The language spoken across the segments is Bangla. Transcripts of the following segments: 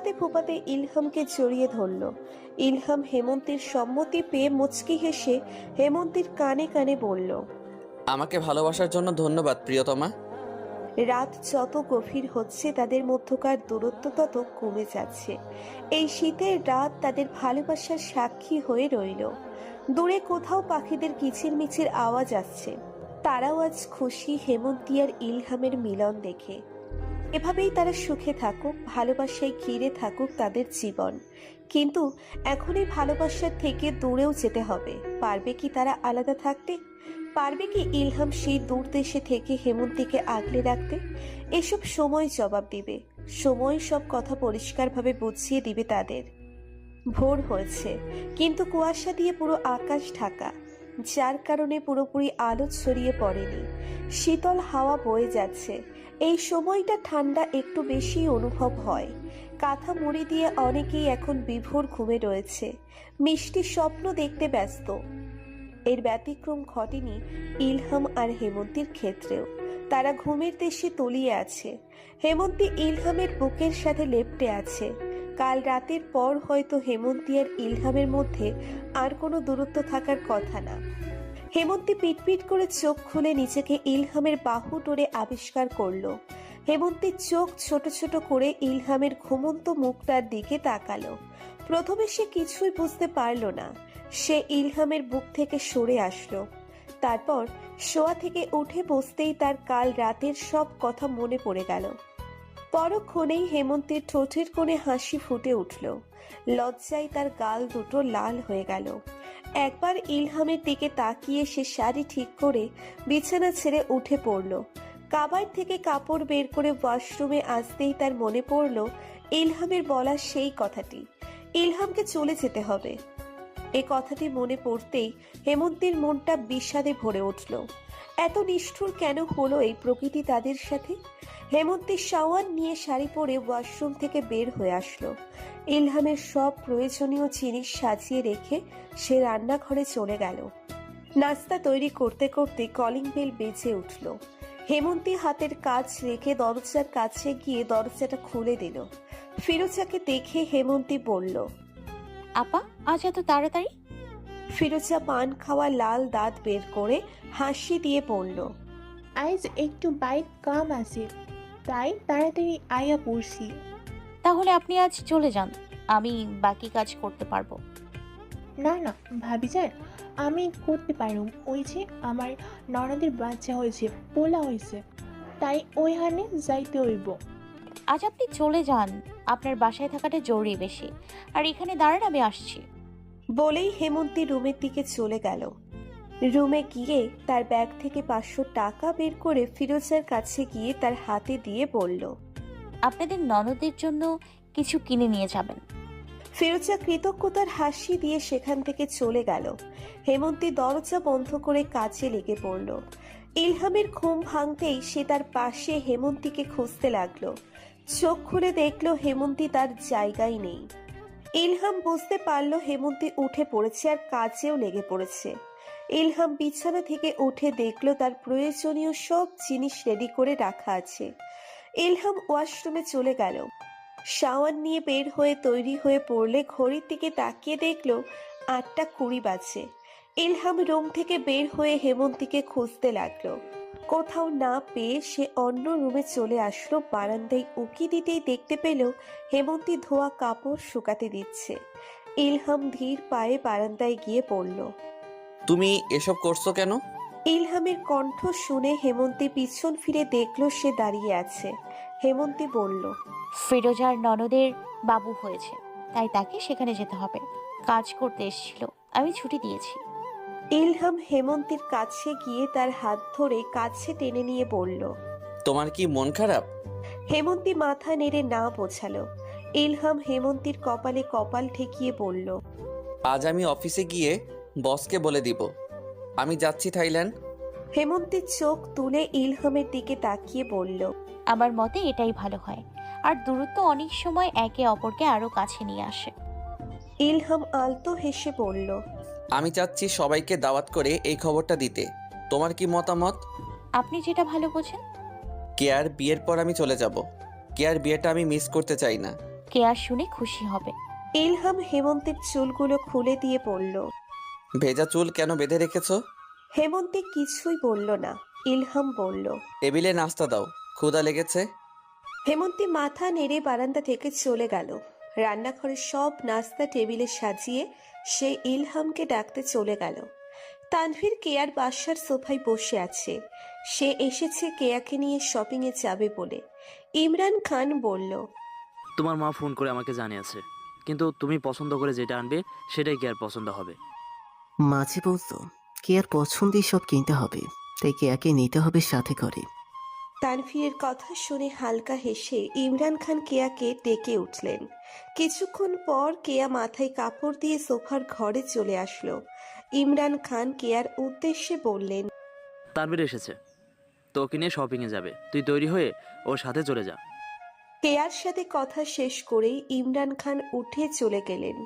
ফুপাতে ফুপাতে ইলহামকে জড়িয়ে ধরল। ইলহাম হেমন্তের সম্মতি পেয়ে মুচকি হেসে হেমন্তের কানে কানে বলল, আমাকে ভালোবাসার জন্য ধন্যবাদ প্রিয়তমা। রাত যত গভীর হচ্ছে তাদের মধ্যকার দূরত্ব তত কমে যাচ্ছে। এই শীতের রাত তাদের ভালোবাসার সাক্ষী হয়ে রইল। দূরে কোথাও পাখিদের কিচিরমিচির আওয়াজ আসছে। তারাও আজ খুশি হেমন্তী আর ইলহামের মিলন দেখে। এভাবেই তারা সুখে থাকুক, ভালোবাসায় ঘিরে থাকুক তাদের জীবন। কিন্তু এখন এই ভালোবাসার থেকে দূরেও যেতে হবে। পারবে কি তারা আলাদা থাকতে? পারবে কি ইলহাম সেই দূর দেশে থেকে হেমন্তীকে আগলে রাখতে? এসব সময় জবাব দিবে। সময় সব কথা পরিষ্কারভাবে বুঝিয়ে দিবে তাদের। ভোর হয়েছে, কিন্তু কুয়াশা দিয়ে পুরো আকাশ ঢাকা, যার কারণে পুরোপুরি আলো ছড়িয়ে পড়েনি। শীতল হাওয়া বয়ে যাচ্ছে। এই সময়টা ঠান্ডা একটু বেশি অনুভব হয়। কাঁথা মুড়ি দিয়ে অনেকেই এখন বিভোর ঘুমে রয়েছে, মিষ্টি স্বপ্ন দেখতে ব্যস্ত। এর ব্যতিক্রম ঘটেনি ইলহাম আর হেমন্তীর ক্ষেত্রেও। তারা ঘুমের দেশে তলিয়ে আছে। হেমন্তী ইলহামের বুকের সাথে লেপ্টে আছে। কাল রাতের পর হয়তো হেমন্তী আর ইলহামের মধ্যে আর কোনো দূরত্ব থাকার কথা না। হেমন্তী পিটপিট করে চোখ খুলে নিজেকে ইলহামের বাহু টোরে আবিষ্কার করলো। হেমন্তীর চোখ ছোট ছোট করে ইলহামের ঘুমন্ত মুখটার দিকে তাকালো। প্রথমে সে কিছুই বুঝতে পারল না। সে ইলহামের বুক থেকে সরে আসলো। তারপর শোয়া থেকে উঠে বসতেই তার কাল রাতের সব কথা মনে পড়ে গেল। পরক্ষণেই হেমন্তের ঠোঁটের কোণে হাসি ফুটে উঠল। লজ্জায় তার গাল দুটো লাল হয়ে গেল। একবার ইলহামের দিকে তাকিয়ে সে শাড়ি ঠিক করে বিছানা ছেড়ে উঠে পড়ল। কাবাড থেকে কাপড় বের করে ওয়াশরুমে আসতেই তার মনে পড়ল ইলহামের বলা সেই কথাটি, ইলহামকে চলে যেতে হবে। এ কথাটি মনে পড়তেই হেমন্তের মনটা বিষাদে ভরে উঠল। এত নিষ্ঠুর কেন হলো এই প্রকৃতি তাদের সাথে? হেমন্তী শাওয়ার নিয়ে শাড়ি পরে ওয়াশরুম থেকে বের হয়ে আসলো। ইলহামের সব প্রয়োজনীয় জিনিস সাজিয়ে রেখে সে রান্নাঘরে চলে গেল। নাস্তা তৈরি করতে করতে কলিং বেল বেজে উঠল। হেমন্তী হাতের কাজ রেখে দরজার কাছে গিয়ে দরজাটা খুলে দিল। ফিরোজাকে দেখে হেমন্তী বলল, আপা, আজ এত তাড়াতাড়ি? ফিরোজা পান খাওয়া লাল দাঁত বের করে হাসি দিয়ে বলল, আজ একটু বাইক কাম আছে, তাই তাড়াতাড়ি আয়া পড়ছি। তাহলে আপনি আজ চলে যান, আমি বাকি কাজ করতে পারবো। না না ভাবিজান, আমি করতে পারুম। ওই যে আমার ননদের বাচ্চা হয়েছে, পোলা হয়েছে, তাই ওইখানে যাইতে হইব। আজ আপনি চলে যান, আপনার বাসায় থাকাটা জরুরি বেশি। আর এখানে দাঁড়ান, আমি আসছি। বলেই হেমন্তী রুমের দিকে চলে গেল। রুমে গিয়ে তার ব্যাগ থেকে 500 টাকা বের করে ফিরোজার কাছে গিয়ে তার হাতে দিয়ে বলল, আপনাদের ননদের জন্য কিছু কিনে নিয়ে যাবেন। ফিরোজা কৃতজ্ঞতার হাসি দিয়ে সেখান থেকে চলে গেল। হেমন্তী দরজা বন্ধ করে কাজে লেগে পড়ল। ইলহামের ঘুম ভাঙতেই সে তার পাশে হেমন্তীকে খুঁজতে লাগলো। চোখ খুলে দেখলো হেমন্তী তার জায়গায় নেই। ইলহাম বুঝতে পারল হেমন্তী উঠে পড়েছে আর কাজেও লেগে পড়েছে। ইলহাম বিছানা থেকে উঠে দেখলো তার প্রয়োজনীয় সব জিনিস রেডি করে রাখা আছে। ইলহাম ওয়াশরুমে চলে গেল। শাওয়ার নিয়ে বের হয়ে তৈরি হয়ে পড়লে ঘড়ির দিকে তাকিয়ে দেখলো 8:20 বাজে। ইলহাম রুম থেকে বের হয়ে হেমন্তীকে খুঁজতে লাগলো। কোথাও না পেয়ে সে অন্য রুমে চলে আসলো। বারান্দায় উকি দিতেই দেখতে পেল হেমন্তী ধোয়া কাপড় শুকাতে দিচ্ছে। ইলহাম ধীর পায়ে বারান্দায় গিয়ে পড়ল। তুমি এসব করছো কেন? ইলহামের কণ্ঠ শুনে হেমন্তী পিছন ফিরে দেখলো সে দাঁড়িয়ে আছে। হেমন্তী বলল, ফিরোজার ননদের বাবু হয়েছে, তাই তাকে সেখানে যেতে হবে। কাজ করতে এসেছিল, আমি ছুটি দিয়েছি। ইলহাম হেমন্তীর কাছে গিয়ে তার হাত ধরে কাছে টেনে নিয়ে বলল, তোমার কি মন খারাপ? হেমন্তী মাথা নেড়ে না বোঝালো। ইলহাম হেমন্তীর কপালে কপাল ঠেকিয়ে বলল, আজ আমি অফিসে গিয়ে বসকে বলে দিব আমি যাচ্ছি থাইল্যান্ড। হেমন্তীর চোখ তুলে ইলহামের দিকে তাকিয়ে বলল, আমার মতে এটাই ভালো হয়। আর দূরত্ব অনেক সময় একে অপরকে আরো কাছে নিয়ে আসে। ইলহাম আলতো হেসে বলল, আমি চাচ্ছি সবাইকে দাওয়াত করে এই খবরটা দিতে। তোমার কি মতামত? আপনি যেটা ভালো বোঝেন। কেয়ার বিয়ের পর আমি চলে যাব। কেয়ার বিয়েটা আমি মিস করতে চাই না। কেয়া শুনে খুশি হবে। ইলহাম হেমন্তের চুলগুলো খুলে দিয়ে বলল। ভেজা চুল কেন বেঁধে রেখেছো? হেমন্তী কিছুই বলল না। ইলহাম বলল। টেবিলে নাস্তা দাও, ক্ষুধা লেগেছে। হেমন্তী মাথা নেড়ে বারান্দা থেকে চলে গেল। রান্নাঘরের সব নাস্তা টেবিলে সাজিয়ে সে ইলহামকে ডাকতে চলে গেল। তানভীর কেয়ার বাসার সোফায় বসে আছে। সে এসেছে কেয়াকে নিয়ে শপিংয়ে যাবে বলে। ইমরান খান বলল। তোমার মা ফোন করে আমাকে জানিয়েছে, কিন্তু তুমি পছন্দ করে যেটা আনবে সেটাই কি আর পছন্দ হবে? মাঝে বলতো কে আর পছন্দেই সব কিনতে হবে, তাই কেয়াকে নিতে হবে সাথে করে। তানভীরের কথা শুনে হালকা হেসে ইমরান খান কেয়াকে ডেকে উঠলেন। কিছুক্ষণ পর কেয়া মাথায় কাপড় দিয়ে সোফার ঘরে চলে আসলো। ইমরান খান কেয়ার উদ্দেশ্যে বললেন। তানভীর এসেছে, তো ওকে নিয়ে শপিংয়ে যাবে, তুই তৈরি হয়ে ওর সাথে চলে যা। কেয়ার সাথে কথা শেষ করেই ইমরান খান উঠে চলে গেলেন।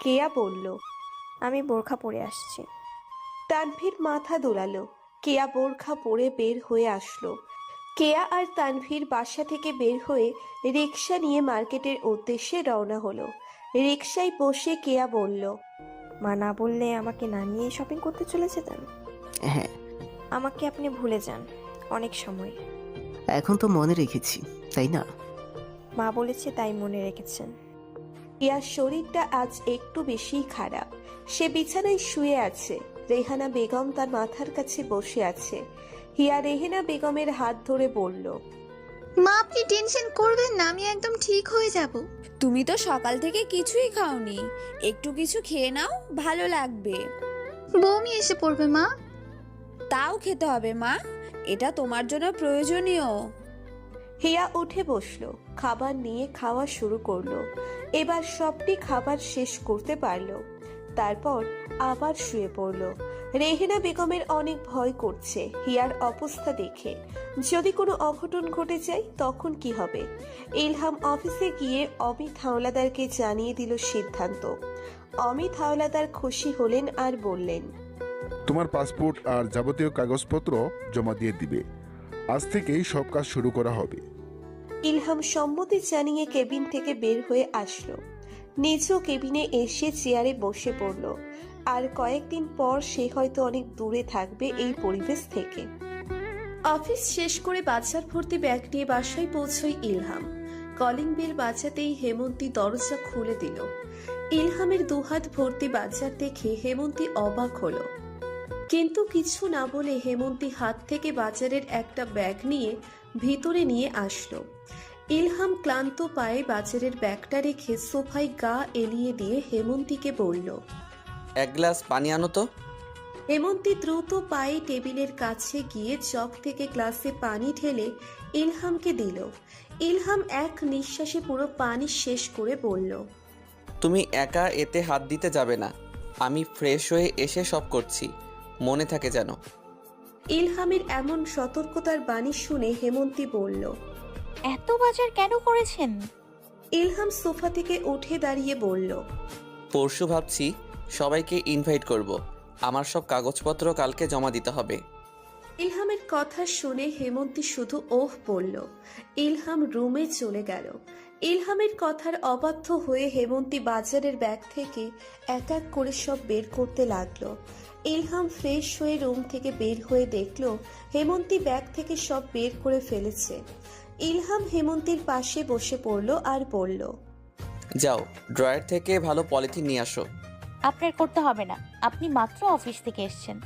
কেয়া বলল। আমি বোরখা পরে আসছি। তানভীর মাথা দোলালো। কেয়া বোরখা পরে বের হয়ে আসলো। কেয়া আর তানভীর বাসা থেকে বের হয়ে রিক্সা নিয়ে মার্কেটের উদ্দেশ্যে রওনা হলো। রিক্সায় বসে কেয়া বলল। মা না বললে আমাকে না নিয়ে শপিং করতে চলে যেতেন। হ্যাঁ, আমাকে আপনি ভুলে যান অনেক সময়। এখন তো মনে রেখেছি, তাই না? মা বলেছে তাই মনে রেখেছেন। কেয়ার শরীরটা আজ একটু বেশিই খারাপ। সে বিছানায় শুয়ে আছে। রেহানা বেগম তার মাথার কাছে বসে আছে। হিয়া রেহেনা বেগমের হাত ধরে বলল। মা আপনি টেনশন করবেন না, আমি একদম ঠিক হয়ে যাব। তুমি তো সকাল থেকে কিছুই খাওনি, একটু কিছু খেয়ে নাও, ভালো লাগবে। বমি এসে পড়বে মা। তাও খেতে হবে মা, এটা তোমার জন্য প্রয়োজনীয়। হিয়া উঠে বসলো। খাবার নিয়ে খাওয়া শুরু করলো। এবার সবটি খাবার শেষ করতে পারলো। তারপর আবার শুয়ে পড়লো। রেহেনা বেগমের অনেক ভয় করছে হিয়ার অবস্থা দেখে। যদি কোনো অঘটন ঘটে যায় তখন কি হবে? ইলহাম অফিসে গিয়ে অমিত হাওলাদারকে জানিয়ে দিল সিদ্ধান্ত। অমিত হাওলাদার খুশি হলেন আর বললেন। তোমার পাসপোর্ট আর যাবতীয় কাগজপত্র জমা দিয়ে দিবে। আজ থেকেই সব কাজ শুরু করা হবে। ইলহাম সম্মতি জানিয়ে কেবিন থেকে বের হয়ে আসলো। নিজেও কেবিনে এসে চেয়ারে বসে পড়ল। আর কয়েকদিন পর সে হয়তো অনেক দূরে থাকবে এই পরিবেশ থেকে। অফিস শেষ করে বাজার ভর্তি ব্যাগ নিয়ে বাসায় পৌঁছয় ইলহাম। কলিং বেল বাজাতেই হেমন্তী দরজা খুলে দিল। ইলহামের দুহাত ভর্তি বাজার দেখে হেমন্তী অবাক হলো, কিন্তু কিছু না বলে হেমন্তী হাত থেকে বাজারের একটা ব্যাগ নিয়ে ভিতরে নিয়ে আসলো। ইলহাম ক্লান্ত পায়ে বাজারের ব্যাগটা রেখে সোফায় গা এলিয়ে দিয়ে হেমন্তীকে বলল। এক গ্লাস পানি আনো তো। হেমন্তী দ্রুত পায়ে টেবিলের কাছে গিয়ে জগ থেকে গ্লাসে পানি ঢেলে ইলহামকে দিল। ইলহাম এক নিঃশ্বাসে পুরো পানি শেষ করে বলল। তুমি একা এতে হাত দিতে যাবে না, আমি ফ্রেশ হয়ে এসে সব করছি, মনে থাকে যেন। ইলহামের এমন সতর্কতার বাণী শুনে হেমন্তী বলল। এত বাজার কেন করেছেন? ইলহাম সোফা থেকে উঠে দাঁড়িয়ে বলল। পরশু ভাবছি সবাইকে ইনভাইট করব, আমার সব কাগজপত্র কালকে জমা দিতে হবে। ইলহামের কথা শুনে হেমন্তী শুধু ওহ বলল। ইলহাম রুমে চলে গেল। ইলহামের কথার অবাধ্য হয়ে হেমন্তী বাজারের ব্যাগ থেকে এক এক করে সব বের করতে লাগলো। ইলহাম ফ্রেশ হয়ে রুম থেকে বের হয়ে দেখলো হেমন্তী ব্যাগ থেকে সব বের করে ফেলেছে। ইলহাম হেমন্তীর পাশে বসে পড়ল আর বলল। যাও, ড্রয়ার থেকে ভালো পলিথিন নিয়ে আসো। আপনার করতে হবে না, আপনি মাত্র অফিস থেকে এসেছেন।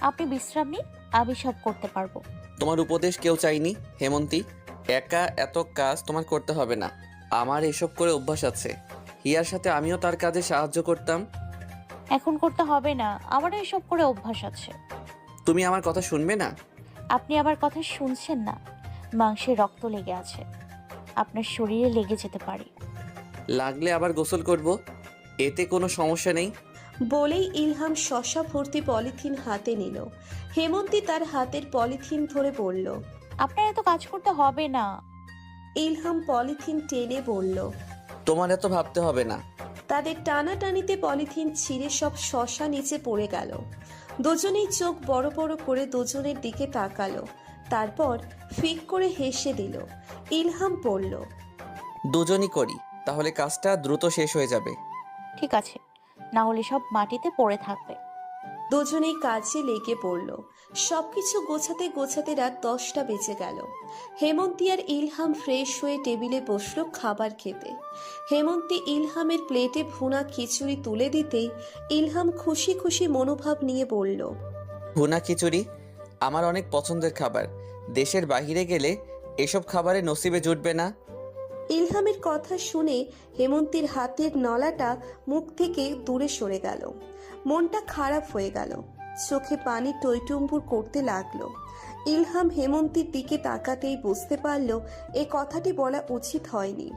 আপনি বিশ্রাম নিন, আমি সব করতে পারবো। তোমার উপদেশ কেউ চাইনি হেমন্তী, একা এত কাজ তোমার করতে হবে না, আমার এসব করে অভ্যাস আছে। হিয়ার সাথে আমিও তার কাজে সাহায্য করতাম। এখন করতে হবে না, আমারও এসব করে অভ্যাস আছে। তুমি আমার কথা শুনবে না? আপনি আমার কথা শুনছেন না। মাংসে রক্ত লেগে আছে, আপনার শরীরে লেগে যেতে পারে। লাগলে আবার গোসল করব, এতে কোনো সমস্যা নেই। বলেই ইলহাম শসা ভর্তি পলিথিন হাতে নিল। হেমন্তী তার হাতের পলিথিন ধরে বলল। আপনার এত কাজ করতে হবে না। ইলহাম পলিথিন টেনে বলল। তোমার এত ভাবতে হবে না। তাদের টানাটানিতে পলিথিন ছিঁড়ে সব শসা নিচে পড়ে গেল। দুজনেই চোখ বড় বড় করে দুজনের দিকে তাকালো। তারপর ফিক করে হেসে দিল। ইলহাম বলল। দুজনই করি, তাহলে কাজটা দ্রুত শেষ হয়ে যাবে। ঠিক আছে, না হলে সব মাটিতে পড়ে থাকবে। দুজনেই কাজে লেগে পড়ল। সবকিছু গোছাতে গোছাতে রাত 10টা বেজে গেল। হেমন্তী আর ইলহাম ফ্রেশ হয়ে টেবিলে বসলো খাবার খেতে। হেমন্তী ইলহামের প্লেটে ভুনা খিচুড়ি তুলে দিতেই ইলহাম খুশি খুশি মনোভাব নিয়ে বলল, ভুনা খিচুড়ি আমার অনেক পছন্দের খাবার। দেশের বাইরে গেলে এসব খাবারে নসিবে জুটবে না। ইলহামের কথা শুনে হেমন্তীর হাতের নলাটা মুখ থেকে দূরে সরে গেল। মনটা খারাপ হয়ে গেল, চোখে পানি টইটুম্বুর করতে লাগলো। ইলহাম হেমন্তীর দিকে তাকাতেই বুঝতে পারল এ কথাটি বলা উচিত হয়নি।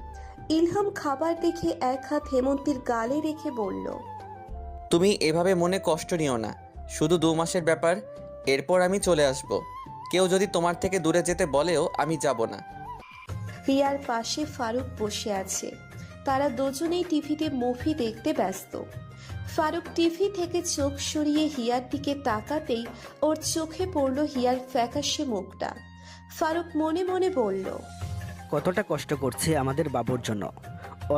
ইলহাম খাবার দেখে এক হাত হেমন্তীর গালে রেখে বলল, তুমি এভাবে মনে কষ্ট নিও না, শুধু 2 মাসের ব্যাপার, এরপর আমি চলে আসব। কেউ যদি তোমার থেকে দূরে যেতে বলেও আমি যাব না। হিয়ার পাশে ফারুক বসে আছে। তারা দুজনেই টিভিতে মুভি দেখতে ব্যস্ত। ফারুক টিভি থেকে চোখ সরিয়ে হিয়ার দিকে তাকাতেই ওর চোখে পড়ল হিয়ার ফ্যাকাশে মুখটা। ফারুক মনে মনে বলল, কতটা কষ্ট করছে আমাদের বাবুর জন্য,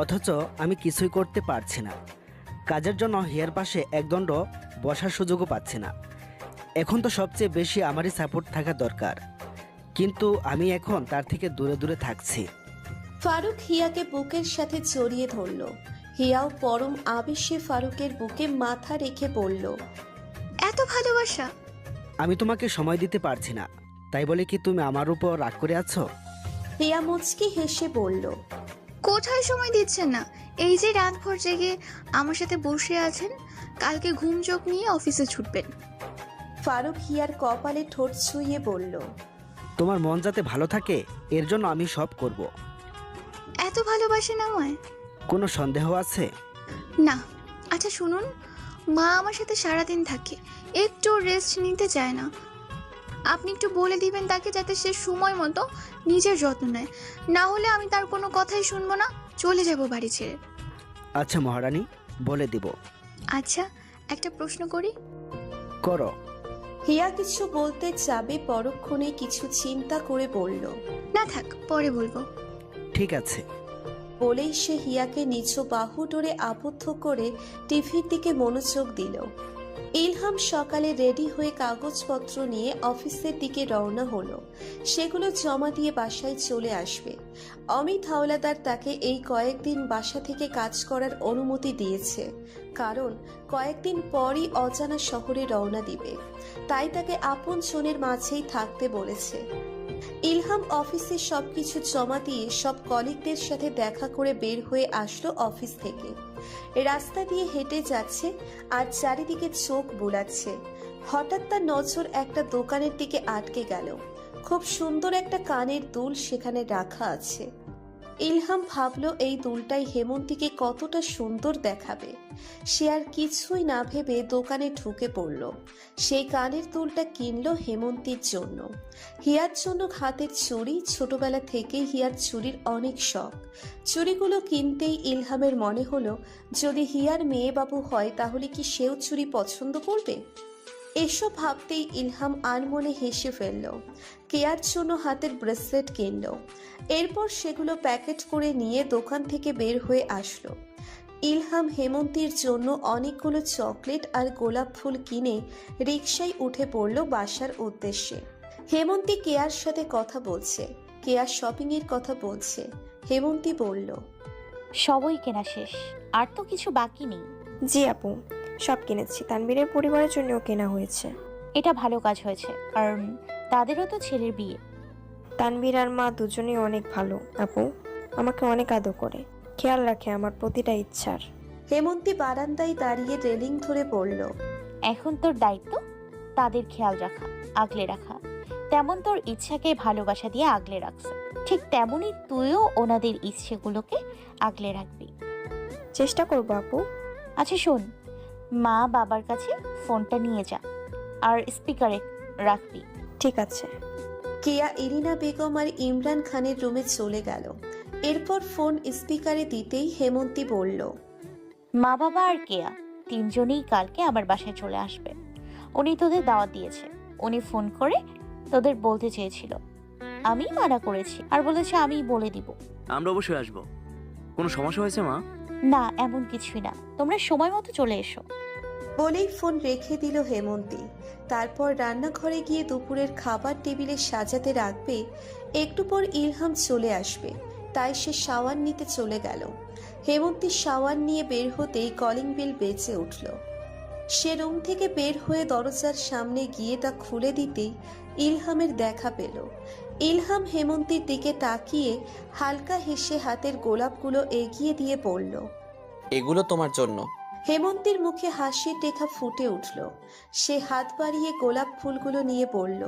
অথচ আমি কিছুই করতে পারছি না। কাজের জন্য হিয়ার পাশে একদণ্ড বসার সুযোগও পাচ্ছি না। এখন তো সবচেয়ে বেশি আমারই সাপোর্ট থাকা দরকার, কিন্তু আমি এখন তার থেকে দূরে দূরে থাকছি। ফারুক হিয়াকে বুকের সাথে জড়িয়ে ধরল। হিয়াও পরম আবেশে ফারুকের বুকে মাথা রেখে বলল, এত ভালোবাসা? আমি তোমাকে সময় দিতে পারছি না, তাই বলে কি তুমি আমার উপর রাগ করে আছো? হিয়া মুচকি হেসে বলল, কোথায় সময় দিচ্ছেন না? এই যে রাতভর জেগে আমার সাথে বসে আছেন, কালকে ঘুম চোখ নিয়ে অফিসে ছুটবেন। ফারুক হিয়ার কপালে ঠোঁট ছুঁয়ে বলল, তোমার মন যাতে ভালো থাকে এর জন্য আমি সব করব। এত ভালোবাসেন আমায়? কোনো সন্দেহ আছে? না। আচ্ছা শুনুন, মা আমার সাথে সারাদিন থাকে, একটু রেস্ট নিতে চায় না। আপনি একটু বলে দিবেন তাকে যাতে সে সময় মতো নিজের যত্ন নেয়, না হলে আমি তার কোনো কথাই শুনবো না, চলে যাব বাড়ি ছেড়ে। আচ্ছা মহারানী, বলে দিব। আচ্ছা, একটা প্রশ্ন করি? করো। হিয়া কিছু বলতে যাবে, পরক্ষণে কিছু চিন্তা করে বলল, না থাক, পরে বলবো। ঠিক আছে। বলেই সে হিয়াকে নিজ বাহু ডোরে আবদ্ধ করে টিভির দিকে মনোযোগ দিল। ইলহাম সকালে রেডি হয়ে কাগজপত্র নিয়ে অফিসের দিকে রওনা হলো। সেগুলো জমা দিয়ে বাসায় চলে আসবে। অমিত হাওলাদার তাকে এই কয়েকদিন বাসা থেকে কাজ করার অনুমতি দিয়েছে, কারণ কয়েকদিন পরই অজানা শহরে রওনা দিবে। তাই তাকে আপনজনের মাঝেই থাকতে বলেছে। ইলহাম অফিসে সবকিছু জমা দিয়ে সব কলিগদের সাথে দেখা করে বের হয়ে আসলো অফিস থেকে। রাস্তা দিয়ে হেঁটে যাচ্ছে আর চারিদিকে চোখ বুলাচ্ছে। হঠাৎ তার নজর একটা দোকানের দিকে আটকে গেল। খুব সুন্দর একটা কানের দুল সেখানে রাখা আছে। ইলহাম ভাবলো এই দুলটাই হেমন্তীকে কতটা সুন্দর দেখাবে। সে আর কিছুই না ভেবে দোকানে ঢুকে পড়ল। সেই কানের দুলটা কিনলো হেমন্তীর জন্য। হিয়ার জন্য হাতের চুড়ি, ছোটবেলা থেকেই হিয়ার চুড়ির অনেক শখ। চুড়িগুলো কিনতেই ইলহামের মনে হলো, যদি হিয়ার মেয়ে বাবু হয় তাহলে কি সেও চুড়ি পছন্দ করবে। এসব ভাবতেই ইলহাম আনমনে হেসে ফেলল। কেয়ার জন্য হাতের ব্রেসলেট কিনল। এরপর সেগুলো প্যাকেট করে নিয়ে দোকান থেকে বের হয়ে আসলো। ইলহাম হেমন্তীর জন্য অনেকগুলো চকলেট আর গোলাপ ফুল কিনে রিকশায় উঠে পড়ল বাসার উদ্দেশ্যে। হেমন্তী কেয়ার সাথে কথা বলছে, কেয়া শপিং এর কথা বলছে। হেমন্তী বলল, সবই কেনা শেষ, আর তো কিছু বাকি নেই। জি আপু, সব কিনেছি, তানবীরের পরিবারের জন্যও কেনা হয়েছে। এটা ভালো কাজ হয়েছে, কারণ তাদেরও তো ছেলের বিয়ে। তানবীর আর মা দুজনেই অনেক ভালো আপু, আমাকে অনেক আদর করে, খেয়াল রাখে আমার প্রতিটা ইচ্ছার। হেমন্তী বারান্দায় দাঁড়িয়ে রেলিং ধরে বলল, এখন তোর দায়িত্ব তাদের খেয়াল রাখা, আগলে রাখা। তেমন তোর ইচ্ছাকে ভালোবাসা দিয়ে আগলে রাখছে, ঠিক তেমনই তুইও ওনাদের ইচ্ছেগুলোকে আগলে রাখবি। চেষ্টা করবো আপু। আচ্ছা শোন, মা বাবার কাছে ফোনটা নিয়ে যা, আর স্পিকারে রাখবি। ঠিক আছে। কেয়া ইরিনা বেগম আর ইমরান খানের রুমে চলে গেল। এরপর ফোন স্পিকারে দিতেই হেমন্তী বলল, মা বাবা আর কেয়া তিনজনেই কালকে আমার বাসায় চলে আসবে। উনি তোদের দাওয়াত দিয়েছে। উনি ফোন করে তোদের বলতে চেয়েছিল, আমি মানা করেছি আর বলেছে আমি বলে দিব। আমরা অবশ্যই আসবো। কোনো সমস্যা হয়েছে মা? না, এমন কিছুই না, তোমরা সময় মতো চলে এসো। বলেই ফোন রেখে দিল হেমন্তী। তারপর রান্নাঘরে গিয়ে দুপুরের খাবার টেবিলে সাজাতে রাখবে। একটু পর ইলহাম চলে আসবে, তাই সে শাওয়ার নিতে চলে গেল। হেমন্তী শাওয়ার নিয়ে বের হতেই কলিং বেল বেজে উঠল। সে রুম থেকে বের হয়ে দরজার সামনে গিয়ে তা খুলে দিতেই ইলহামের দেখা পেল। ইলহাম হেমন্তীর দিকে তাকিয়ে হালকা হেসে হাতের গোলাপগুলো এগিয়ে দিয়ে বলল, এগুলো তোমার জন্য। হেমন্তীর মুখে হাসির রেখা ফুটে উঠল। সে হাত বাড়িয়ে গোলাপ ফুলগুলো নিয়ে বলল,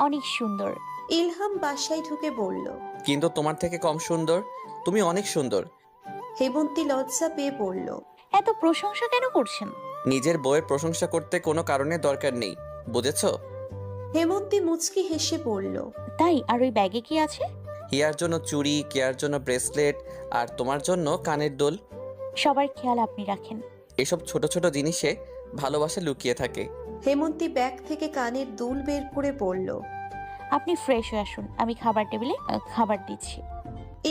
অনেক সুন্দর। ইলহাম বাসায় ঢুকে বলল, কিন্তু তোমার থেকে কম সুন্দর। তুমি অনেক সুন্দর। হেমন্তী লজ্জা পেয়ে বলল, এত প্রশংসা কেন করছেন? নিজের বউয়ের প্রশংসা করতে কোনো কারণে দরকার নেই, বুঝেছো? হেমন্তী মুচকি হেসে বলল, তাই? আর ওই ব্যাগে কি আছে? হিয়ার জন্য চুড়ি, কেয়ার জন্য ব্রেসলেট, আর তোমার জন্য কানের দোল। সবার খেয়াল আপনি রাখেন। এসব ছোট ছোট জিনিসে ভালোবাসা লুকিয়ে থাকে। হেমন্তী ব্যাগ থেকে কানের দুল বের করে বলল, আপনি ফ্রেশ হয়ে আসুন, আমি খাবার টেবিলে খাবার দিচ্ছি।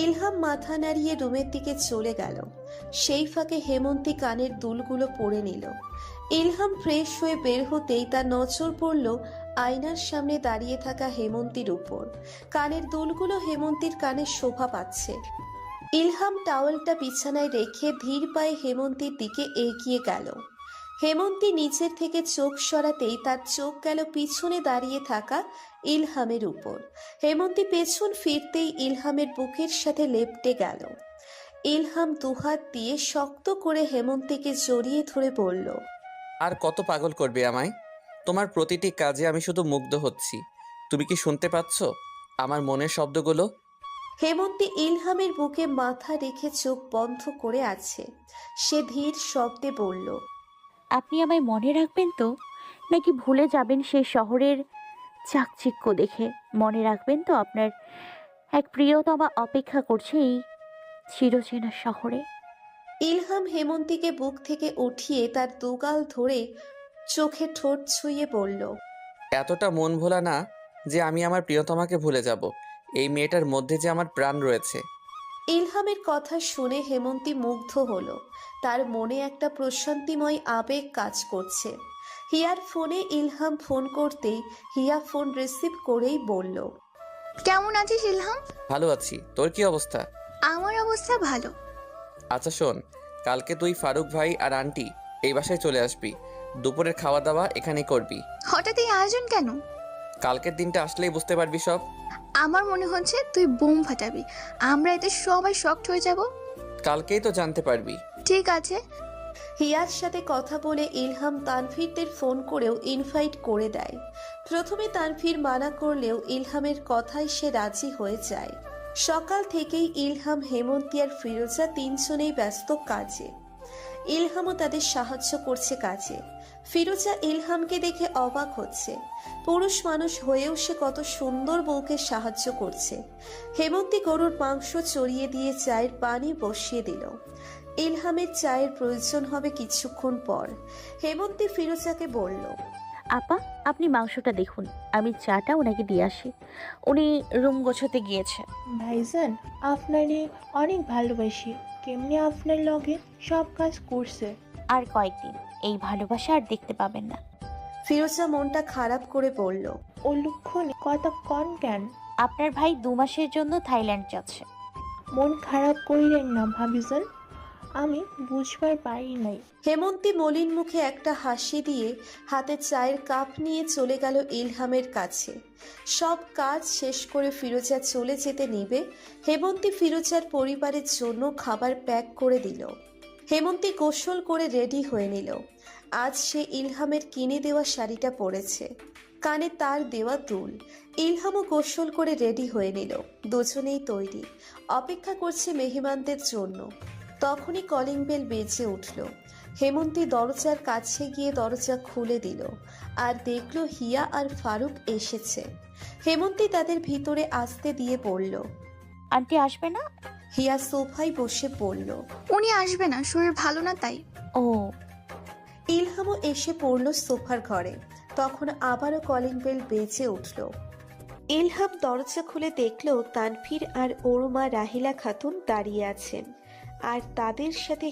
ইলহাম মাথা নাড়িয়ে রুমের দিকে চলে গেল। সেই ফাঁকে হেমন্তী কানের দুলগুলো পরে নিল। ইলহাম ফ্রেশ হয়ে বের হতেই তার নজর পড়ল আয়নার সামনে দাঁড়িয়ে থাকা হেমন্তীর উপর। কানের দুলগুলো হেমন্তীর কানে শোভা পাচ্ছে। ইলহাম টাওয়েলটা বিছানায় রেখে ধীর পায়ে হেমন্তীর দিকে এগিয়ে গেল। হেমন্তী নিচের থেকে চোখ সরাতেই তার চোখ গেল পিছনে দাঁড়িয়ে থাকা ইলহামের উপর। হেমন্তী পেছন ফিরতেই ইলহামের বুকের সাথে লেপ্টে গেল। ইলহাম দুহাত দিয়ে শক্ত করে হেমন্তীকে জড়িয়ে ধরে বলল, আর কত পাগল করবে আমায়? তোমার প্রতিটি কাজে আমি শুধু মুগ্ধ হচ্ছি। তুমি কি শুনতে পাচ্ছ আমার মনের শব্দগুলো? হেমন্তী ইলহামের বুকে মাথা রেখে চোখ বন্ধ করে আছে। সে ধীর শব্দে বলল, আপনি আমায় মনে রাখবেন তো, নাকি ভুলে যাবেন সেই শহরের চাকচিক্য দেখে? মনে রাখবেন তো আপনার এক প্রিয়তমা অপেক্ষা করছে এই চিরচেনা শহরে? ইলহাম হেমন্তীকে বুক থেকে উঠিয়ে তার দুগাল ধরে চোখে ঠোঁট ছুঁয়ে বলল, এতটা মন ভোলা না যে আমি আমার প্রিয়তমাকে ভুলে যাব। এই মেয়েটার মধ্যে যে আমার প্রাণ রয়েছে। ইলহামের কথা শুনে হেমন্তী মুগ্ধ হলো। তার মনে একটা প্রশান্তিময় আবেগ কাজ করছে। হিয়ার ফোনে ইলহাম ফোন করতেই হিয়া ফোন রিসিভ করেই বলল, কেমন আছিস ইলহাম? ভালো আছি, তোর কি অবস্থা? আমার অবস্থা ভালো। আচ্ছা শোন, কালকে তুই, ফারুক ভাই আর আন্টি এই বাসায় চলে আসবি। দুপুরের খাওয়া দাওয়া এখানেই করবি। হঠাৎ এই আয়োজন কেন? কালকের দিনটা আসলেই বুঝতে পারবি সব। আমার মনে হচ্ছে তুই বোম ফাটাবি, আমরা এতে সবাই শকড হয়ে যাব। কালকেই তো জানতে পারবি। ঠিক আছে। হিয়ার সাথে কথা বলে ইলহাম তানভীরদের ফোন করেও ইনভাইট করে দেয়। প্রথমে তানভীর মানা করলেও ইলহামের কথায় সে রাজি হয়ে যায়। সকাল থেকেই ইলহাম, হেমন্তী আর ফিরোজা তিনজনেই ব্যস্ত কাজে। ইলহামও তাদের সাহায্য করছে কাজে। ফিরোজা ইলহামকে দেখে অবাক হচ্ছে। পুরুষ মানুষ হয়েও সে কত সুন্দর বউকে সাহায্য করছে। হেমন্তী গরুর মাংস চড়িয়ে দিয়ে চায়ের পানি বসিয়ে দিল। ইলহামের চায়ের প্রয়োজন হবে কিছুক্ষণ পর। হেমন্তী ফিরোজাকে বলল, আপা, আপনি মাংসটা দেখুন, আমি চাটা ওনাকে দিয়ে আসি। উনি রুম গোছাতে গিয়েছে। ভাইজান, আপনারে অনেক ভালোবাসি। কেমনি আপনার লগে সব কাজ করছে। আর কয়েকদিন এই ভালোবাসা আর দেখতে পাবেন না। ফিরোজা মনটা খারাপ করে বলল, ও লক্ষণে কথা কন কেন? আপনার ভাই 2 মাসের জন্য থাইল্যান্ড যাচ্ছে। মন খারাপ করিলেন না ভাবিজান, আমি বুঝবার পারি নাই। হেমন্তী মলিন মুখে একটা হাসি দিয়ে হাতে চায়ের কাপ নিয়ে চলে গেল ইলহামের কাছে। সব কাজ শেষ করে ফিরোজা চলে যেতে নিবে। হেমন্তী ফিরোজার পরিবারের জন্য খাবার প্যাক করে দিল। হেমন্তী গোসল করে রেডি হয়ে নিল। আজ সে ইলহামের কিনে দেওয়া শাড়িটা পরেছে, কানে তার দেওয়া দুল। ইলহামও গোসল করে রেডি হয়ে নিল। দুজনেই তৈরি, অপেক্ষা করছে মেহমানদের জন্য। তখনই কলিং বেল বেজে উঠল। হেমন্তী দরজার কাছে গিয়ে দরজা খুলে দিল আর দেখল হিয়া আর ফারুক এসেছে। হেমন্তী তাদের ভিতরে আসতে দিয়ে বলল, আন্টি আসবে না? হিয়া সোফায় বসে পড়ল, উনি আসবে না, শরীর ভালো না তাই। ও। ইলহামও এসে পড়ল সোফার ঘরে। তখন আবারও কলিং বেল বেজে উঠল। ইলহাম দরজা খুলে দেখল তানভীর আর ওর মা রাহিলা খাতুন দাঁড়িয়ে আছেন। আর তাদের সাথে